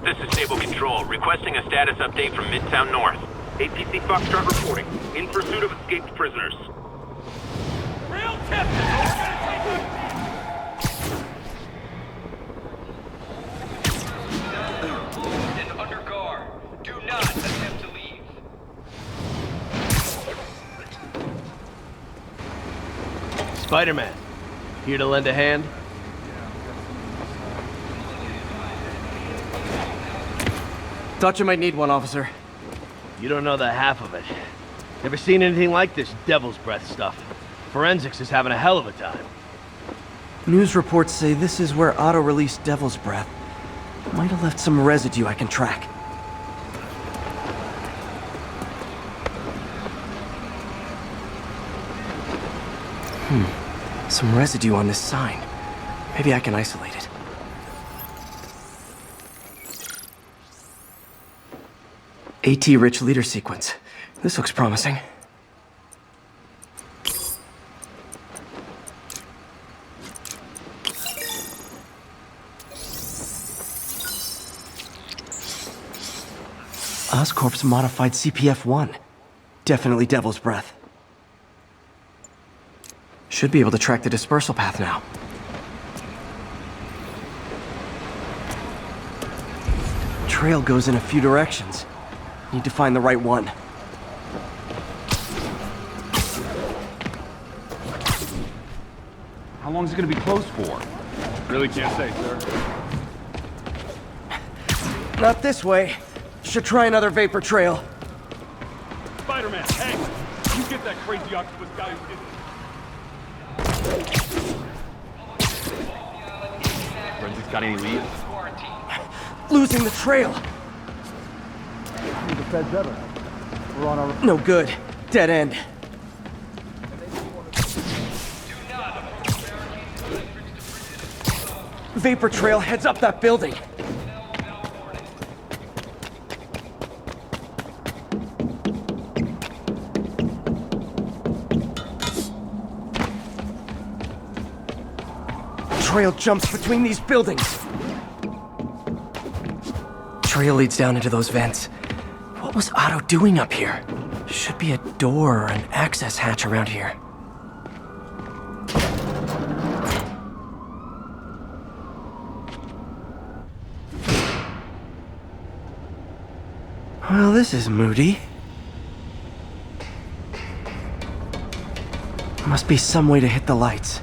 This is Stable Control, requesting a status update from Midtown North. ATC Foxtrot reporting. In pursuit of escaped prisoners. Real tip! And under guard. Do not attempt to leave. Spider-Man, here to lend a hand? Thought you might need one, officer. You don't know the half of it. Never seen anything like this devil's breath stuff. Forensics is having a hell of a time. News reports say this is where Otto released Devil's Breath. Might have left some residue I can track. Some residue on this sign. Maybe I can isolate it. AT-rich leader sequence. This looks promising. Oscorp's modified CPF-1. Definitely Devil's Breath. Should be able to track the dispersal path now. Trail goes in a few directions. Need to find the right one. How long is it gonna be closed for? Really can't say, sir. Not this way. Should try another vapor trail. Spider-Man, hey! You get that crazy octopus guy who did this. Forensics got any leads? Losing the trail. The Fed's ever. We're on our... No good. Dead end. Vapor trail heads up that building. Trail jumps between these buildings. Trail leads down into those vents. What was Otto doing up here? Should be a door or an access hatch around here. Well, this is moody. Must be some way to hit the lights.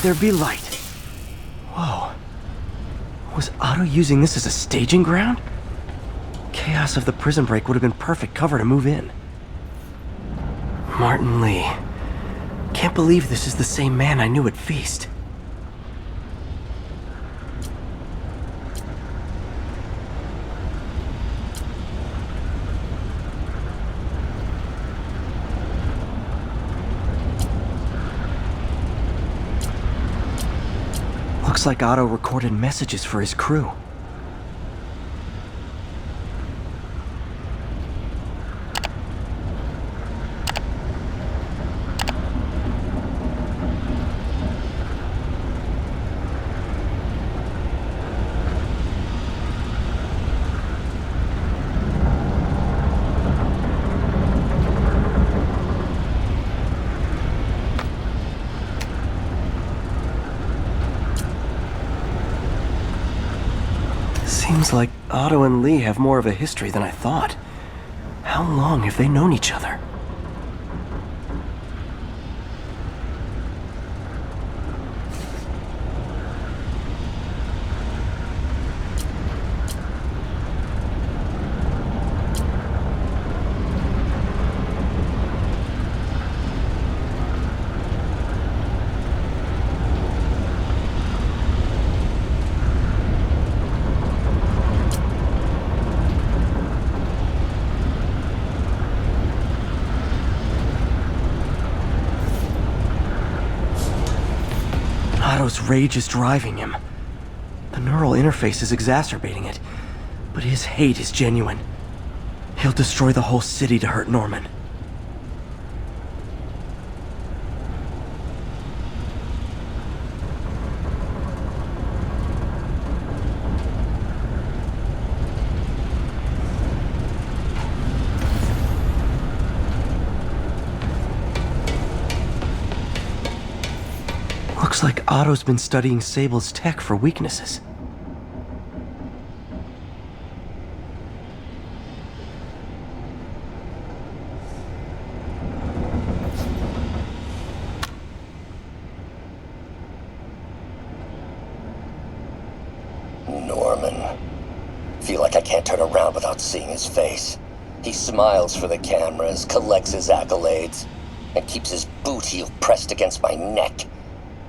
There be light. Whoa. Was Otto using this as a staging ground? Chaos of the prison break would have been perfect cover to move in. Martin Lee. Can't believe this is the same man I knew at Feast. Looks like Otto recorded messages for his crew. Seems like Otto and Lee have more of a history than I thought. How long have they known each other? Otto's rage is driving him. The neural interface is exacerbating it, but his hate is genuine. He'll destroy the whole city to hurt Norman. Looks like Otto's been studying Sable's tech for weaknesses. Norman. Feel like I can't turn around without seeing his face. He smiles for the cameras, collects his accolades, and keeps his boot heel pressed against my neck.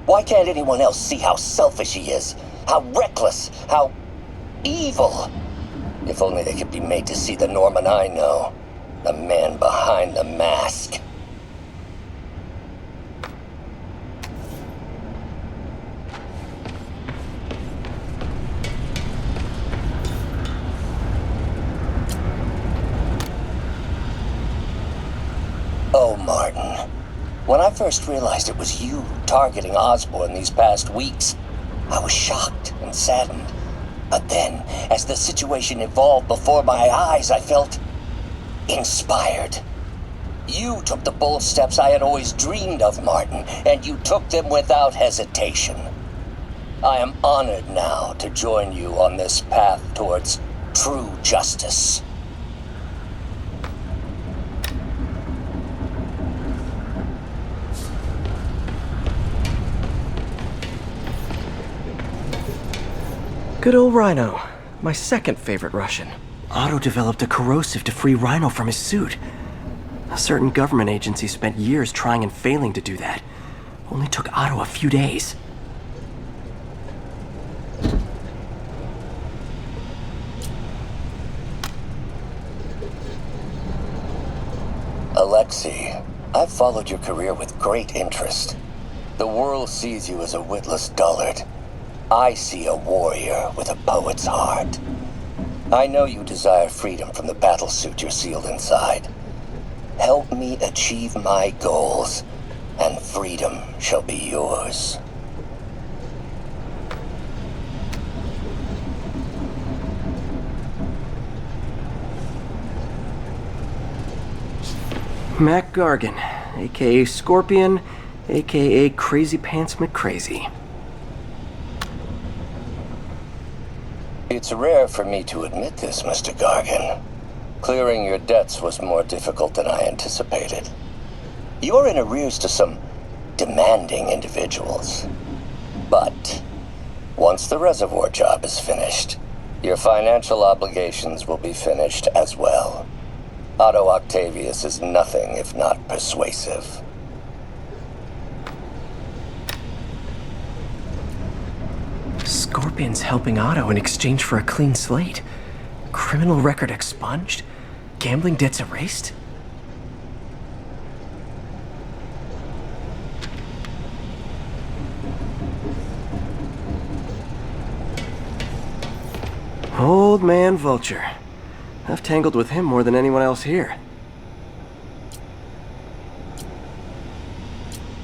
Why can't anyone else see how selfish he is? How reckless? How evil? If only they could be made to see the Norman I know. The man behind the mask. Oh, Martin. When I first realized it was you targeting Osborn these past weeks, I was shocked and saddened. But then, as the situation evolved before my eyes, I felt inspired. You took the bold steps I had always dreamed of, Martin, and you took them without hesitation. I am honored now to join you on this path towards true justice. Good old Rhino. My second favorite Russian. Otto developed a corrosive to free Rhino from his suit. A certain government agency spent years trying and failing to do that. Only took Otto a few days. Alexei, I've followed your career with great interest. The world sees you as a witless dullard. I see a warrior with a poet's heart. I know you desire freedom from the battlesuit you're sealed inside. Help me achieve my goals, and freedom shall be yours. Mac Gargan, aka Scorpion, aka Crazy Pants McCrazy. It's rare for me to admit this, Mr. Gargan. Clearing your debts was more difficult than I anticipated. You're in arrears to some demanding individuals. But once the reservoir job is finished, your financial obligations will be finished as well. Otto Octavius is nothing if not persuasive. Scorpion's helping Otto in exchange for a clean slate. Criminal record expunged? Gambling debts erased? Old man Vulture. I've tangled with him more than anyone else here.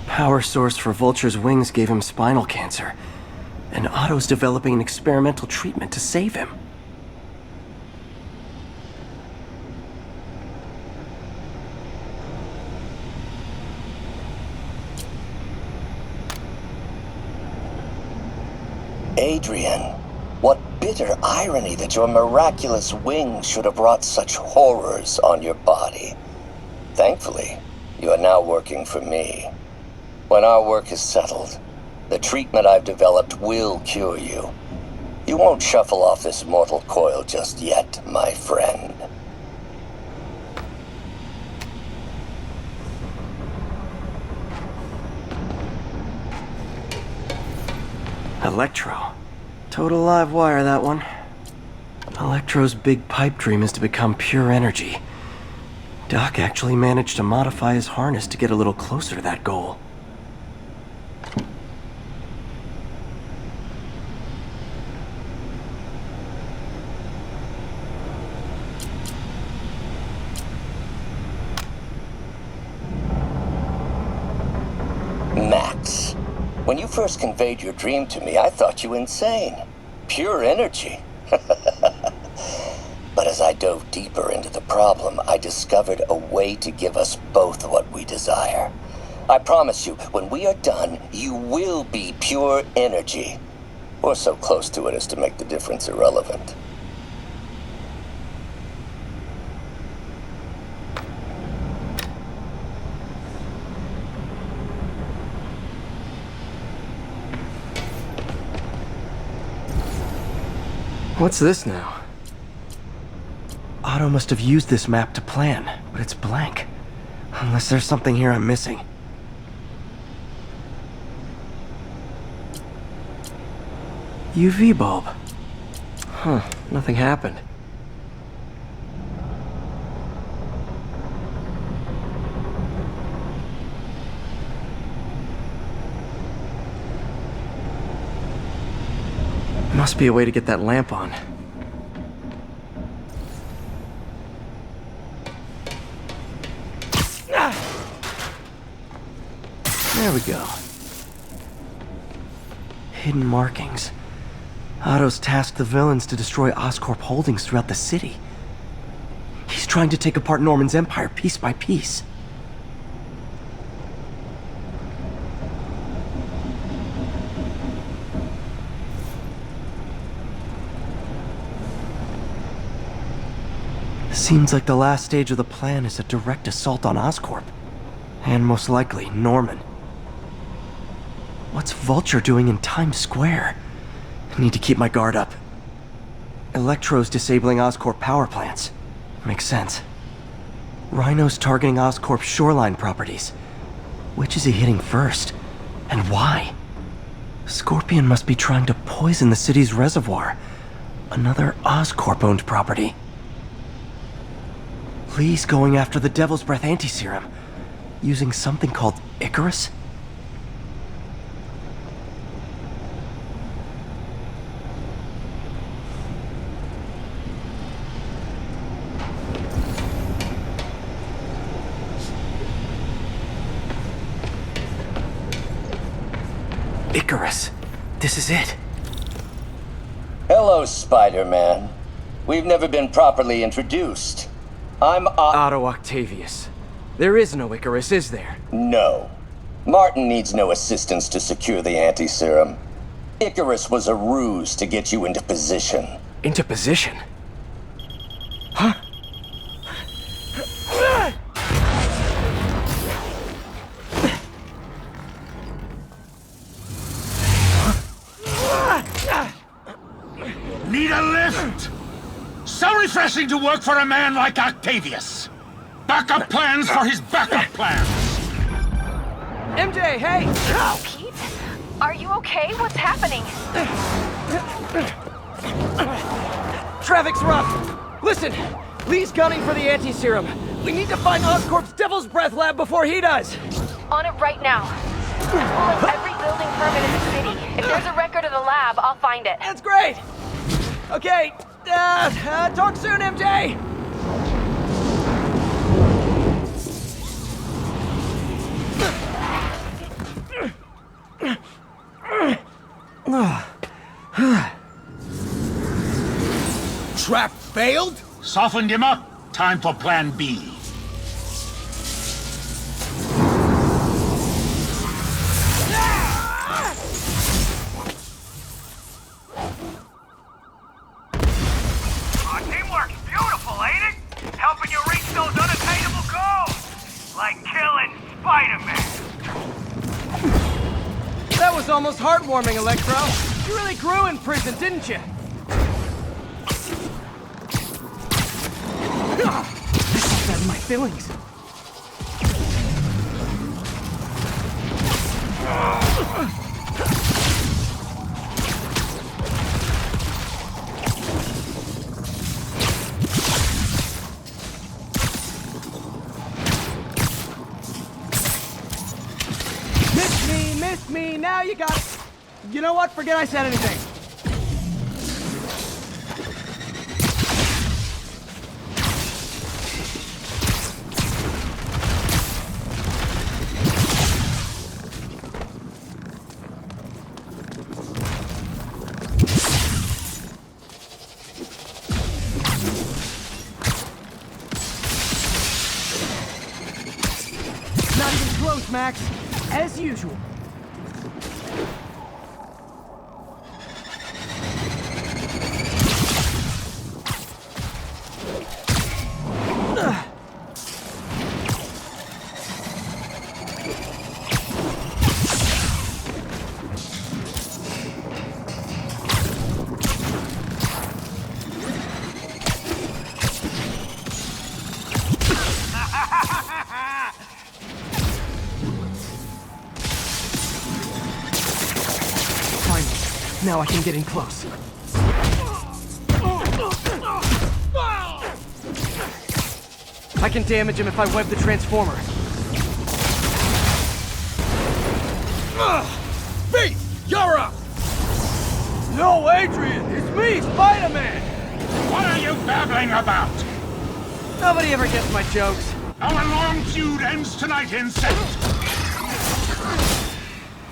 Power source for Vulture's wings gave him spinal cancer. And Otto's developing an experimental treatment to save him. Adrian, what bitter irony that your miraculous wings should have brought such horrors on your body. Thankfully, you are now working for me. When our work is settled, the treatment I've developed will cure you. You won't shuffle off this mortal coil just yet, my friend. Electro. Total live wire, that one. Electro's big pipe dream is to become pure energy. Doc actually managed to modify his harness to get a little closer to that goal. When you first conveyed your dream to me, I thought you insane. Pure energy. But as I dove deeper into the problem, I discovered a way to give us both what we desire. I promise you, when we are done, you will be pure energy. Or so close to it as to make the difference irrelevant. What's this now? Otto must have used this map to plan, but it's blank. Unless there's something here I'm missing. UV bulb. Huh, nothing happened. Must be a way to get that lamp on. There we go. Hidden markings. Otto's tasked the villains to destroy Oscorp holdings throughout the city. He's trying to take apart Norman's empire piece by piece. Seems like the last stage of the plan is a direct assault on Oscorp. And most likely, Norman. What's Vulture doing in Times Square? I need to keep my guard up. Electro's disabling Oscorp power plants. Makes sense. Rhino's targeting Oscorp's shoreline properties. Which is he hitting first? And why? Scorpion must be trying to poison the city's reservoir. Another Oscorp-owned property. Lee's going after the Devil's Breath anti-serum, using something called Icarus? Icarus. This is it. Hello, Spider-Man. We've never been properly introduced. I'm Otto Octavius. There is no Icarus, is there? No. Martin needs no assistance to secure the anti-serum. Icarus was a ruse to get you into position. Into position? Huh? Need a lift? So refreshing to work for a man like Octavius. Backup plans for his backup plans. MJ, hey! Pete? Are you okay? What's happening? Traffic's rough. Listen, Lee's gunning for the anti-serum. We need to find Oscorp's Devil's Breath lab before he does. On it right now. Pull up every building permit in the city. If there's a record of the lab, I'll find it. That's great! Okay, talk soon, MJ! Trap failed? Softened him up. Time for plan B. Teamwork's beautiful, ain't it? Helping you reach those unattainable goals. Like killing Spider-Man. That was almost heartwarming, Electro. You really grew in prison, didn't you? This is my feelings. Miss me, now you got it. You know what? Forget I said anything. goes, Max. As usual. Now I can get in close. I can damage him if I web the transformer. Beat! You're up! No, Adrian! It's me, Spider-Man! What are you babbling about? Nobody ever gets my jokes. Our long feud ends tonight, Insect.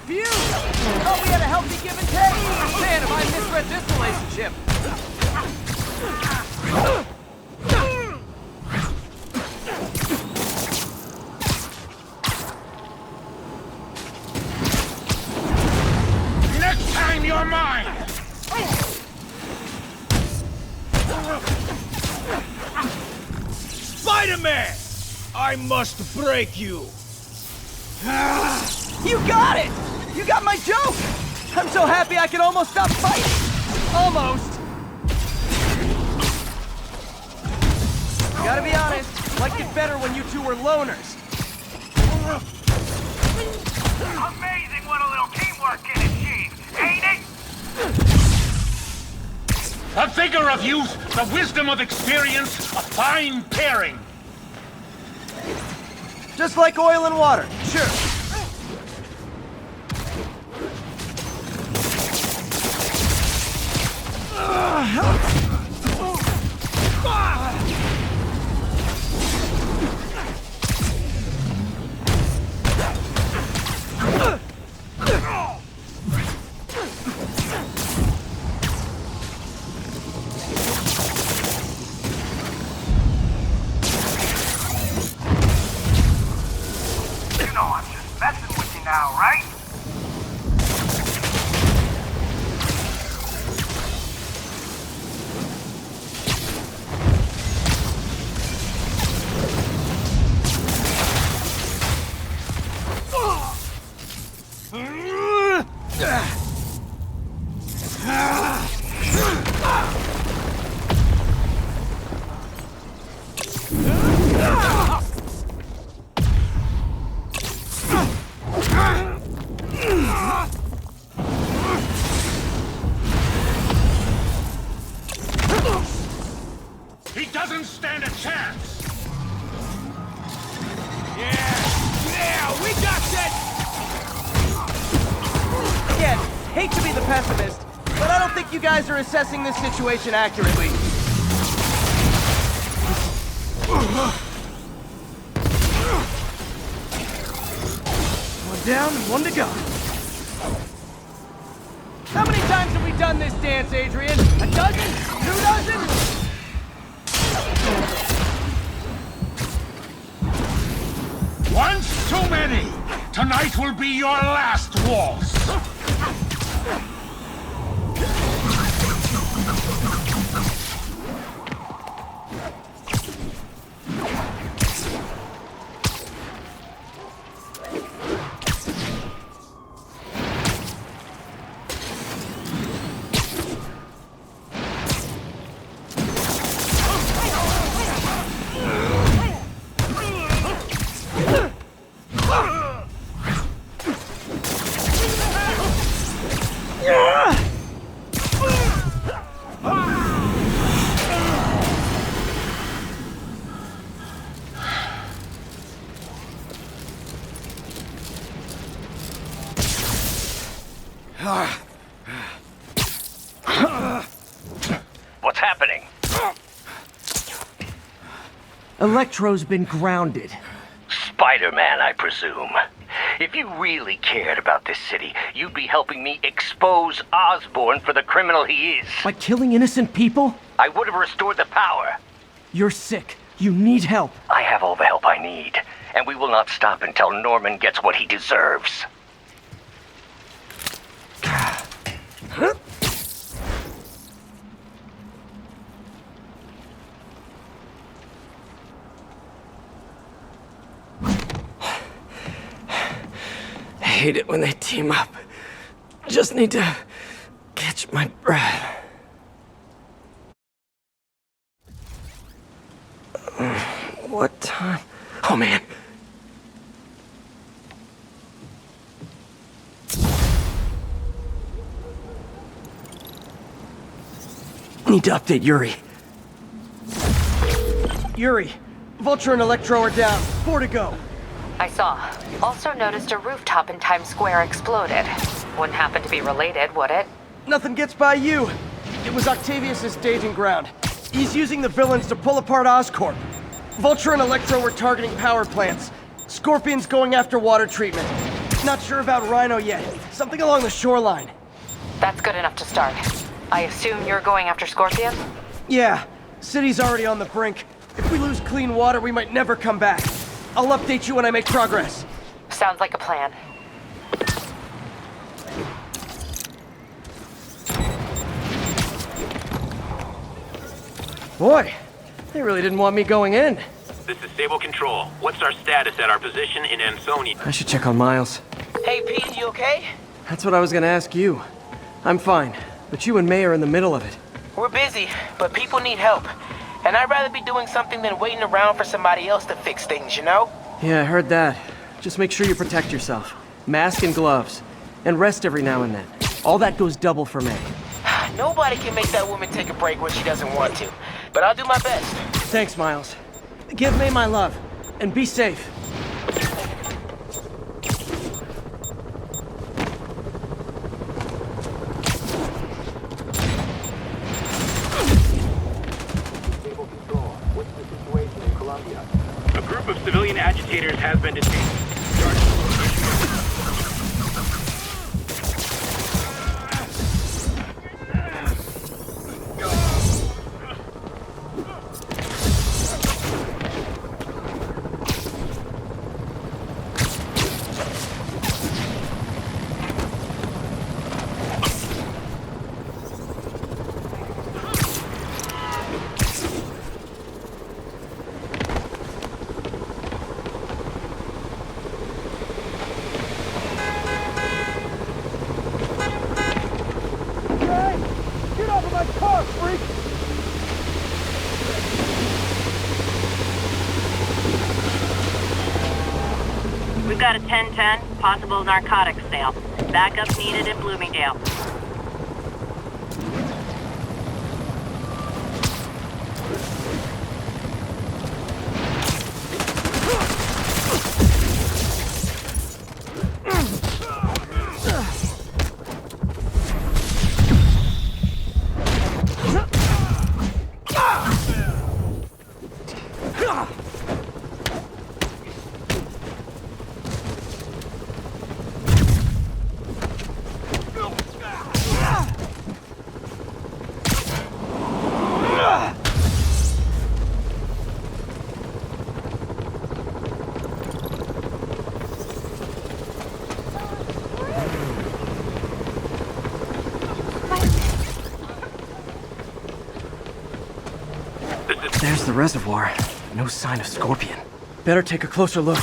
Phew! Thought we had a healthy give and take. Man, have I misread this relationship. Next time you're mine! Spider-Man! I must break you! You got it! You got my joke! I'm so happy I can almost stop fighting! Almost! Gotta be honest, liked it better when you two were loners. Amazing what a little teamwork can achieve, ain't it? The vigor of youth, the wisdom of experience, a fine pairing. Just like oil and water, sure. You know I'm just messing with you now, right? He doesn't stand a chance. Yeah, we got that! Again, hate to be the pessimist, but I don't think you guys are assessing this situation accurately. One down and one to go. How many times have we done this dance, Adrian? A dozen? 2 dozen? Once too many. Tonight will be your last waltz. What's happening? Electro's been grounded. Spider-Man, I presume. If you really cared about this city, you'd be helping me expose Osborn for the criminal he is. By killing innocent people? I would have restored the power. You're sick. You need help. I have all the help I need, and we will not stop until Norman gets what he deserves. I hate it when they team up. Just need to catch my breath. What time? Oh, man. Need to update Yuri. Yuri, Vulture and Electro are down. 4 to go. I saw. Also noticed a rooftop in Times Square exploded. Wouldn't happen to be related, would it? Nothing gets by you. It was Octavius' staging ground. He's using the villains to pull apart Oscorp. Vulture and Electro were targeting power plants. Scorpion's going after water treatment. Not sure about Rhino yet. Something along the shoreline. That's good enough to start. I assume you're going after Scorpion? Yeah, city's already on the brink. If we lose clean water, we might never come back. I'll update you when I make progress. Sounds like a plan. Boy, they really didn't want me going in. This is Stable Control. What's our status at our position in Insomniac? I should check on Miles. Hey, Pete, you okay? That's what I was gonna ask you. I'm fine, but you and May are in the middle of it. We're busy, but people need help. And I'd rather be doing something than waiting around for somebody else to fix things, you know? Yeah, I heard that. Just make sure you protect yourself. Mask and gloves. And rest every now and then. All that goes double for May. Nobody can make that woman take a break when she doesn't want to. But I'll do my best. Thanks, Miles. Give May my love. And be safe. A group of civilian agitators has been detained. We've got a 1010, possible narcotics sale. Backup needed in Bloomingdale. There's the reservoir. No sign of Scorpion. Better take a closer look.